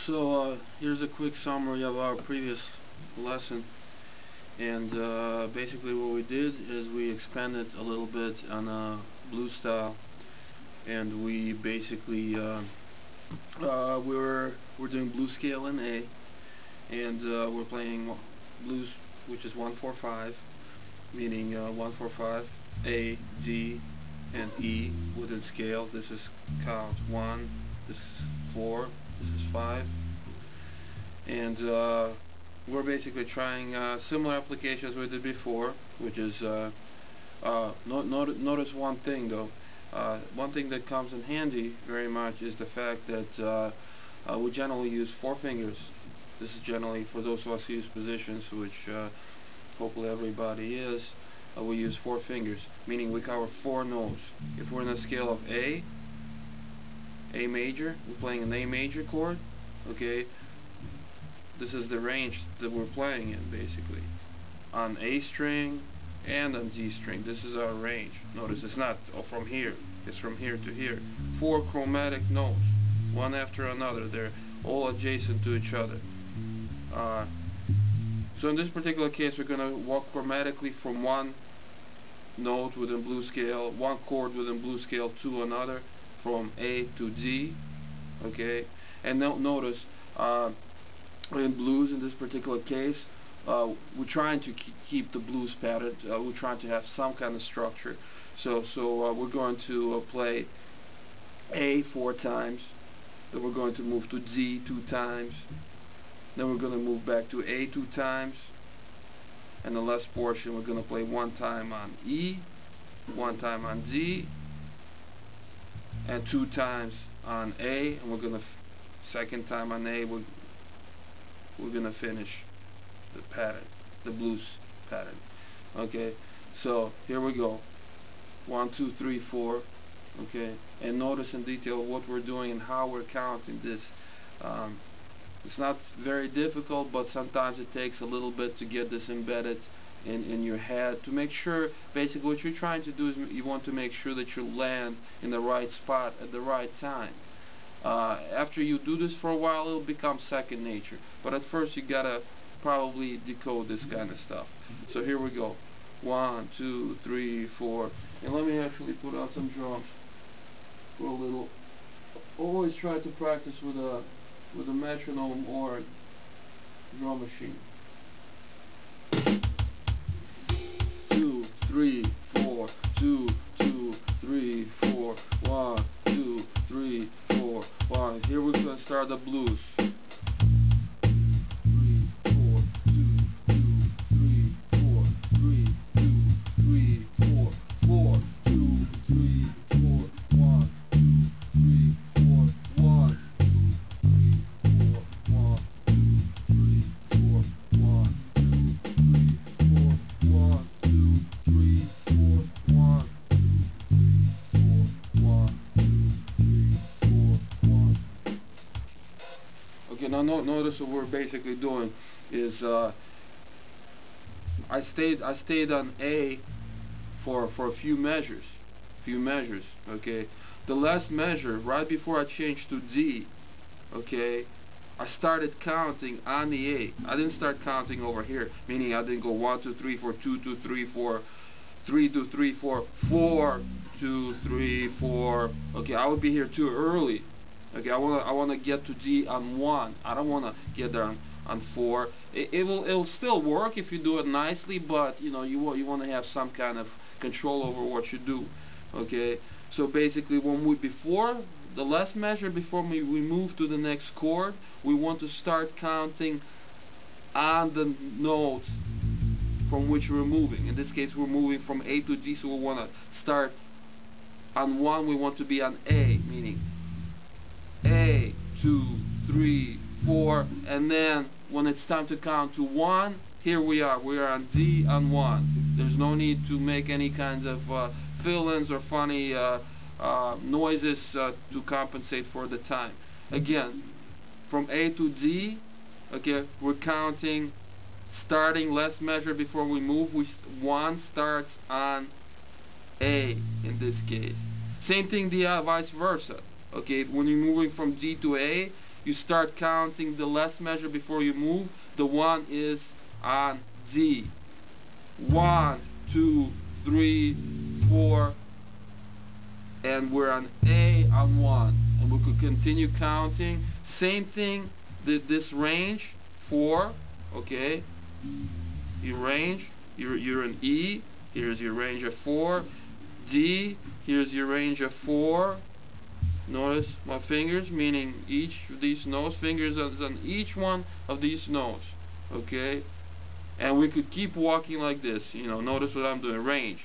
So here's a quick summary of our previous lesson, and basically what we did is we expanded a little bit on blues style, and we basically we're doing blues scale in A, and we're playing blues, which is 1-4-5, meaning 1-4-5 A, D, and E within scale. This is count 1, this is 4, this is 5, and we're basically trying similar applications we did before, which is notice one thing though. One thing that comes in handy very much is the fact that we generally use 4 fingers. This is generally for those of us who use positions, which hopefully everybody is. We use 4 fingers, meaning we cover 4 notes. If we're in a scale of A major, we're playing an A major chord, okay? This is the range that we're playing in, basically. On A string and on G string. This is our range. Notice it's not from here, it's from here to here. 4 chromatic notes, one after another. They're all adjacent to each other. So in this particular case, we're going to walk chromatically from one note within blues scale, one chord within blues scale to another, from A to D, okay? And now notice in blues, in this particular case, we're trying to keep the blues pattern. We're trying to have some kind of structure. So we're going to play A 4 times, then we're going to move to D 2 times, then we're going to move back to A 2 times, and the last portion we're going to play 1 time on E, 1 time on D, and 2 times on A, and we're going to second time on A, we're going to finish the pattern, the blues pattern. Okay, so here we go. 1, 2, 3, 4. Okay, and notice in detail what we're doing and how we're counting this. It's not very difficult, but sometimes it takes a little bit to get this embedded in your head, to make sure basically what you're trying to do is you want to make sure that you land in the right spot at the right time. After you do this for a while, it'll become second nature, but at first you gotta probably decode this kind of stuff. So here we go. 1, 2, 3, 4, and let me actually put out some drums for a little. Always try to practice with a metronome or drum machine. 2, 3, 4, 2, 2, 3, 4, 1, 2, 3, 4, 1. Here we're going to start the blues. 3, 4, 2, 2, 3, 4, 3, 2, 3, 4, 4, 2, 3, 4, 1, 2, 3, 4, 1, 2, 3, 4, 1, 2, 3, 4, 1, 2, 3, 4, 1, 2, 3, 4, 1, 2, 3, 4, 1, 2, 3, 4, 1. Okay, now notice what we're basically doing is I stayed on A for a few measures. Okay, the last measure right before I changed to D, okay, I started counting on the A. I didn't start counting over here, meaning I didn't go 1, 2, 3, 4, 2, 2, 3, 4, 3, 2, 3, 4, 4, 2, 3, 4. Okay, I would be here too early. Okay, I wanna get to D on 1. I don't wanna get there on 4. It'll still work if you do it nicely, but you know you wanna have some kind of control over what you do. Okay, so basically before the last measure, before we move to the next chord, we want to start counting on the notes from which we're moving. In this case, we're moving from A to D, so we want to start on 1. We want to be on A, meaning A, 2, 3, 4, and then when it's time to count to 1, here we are on D on 1. There's no need to make any kinds of fill-ins or funny noises to compensate for the time. Again, from A to D, okay, we're counting, starting last measure before we move. 1 starts on A in this case. Same thing the vice versa. Okay, when you're moving from D to A, you start counting the last measure before you move. The 1 is on D. 1, 2, 3, 4, and we're on A on 1. And we could continue counting. Same thing, this range, 4, okay? Your range, you're in E, here's your range of 4. D, here's your range of 4. Notice my fingers, meaning each of these notes, fingers on each one of these notes, okay? And we could keep walking like this, you know, notice what I'm doing, range.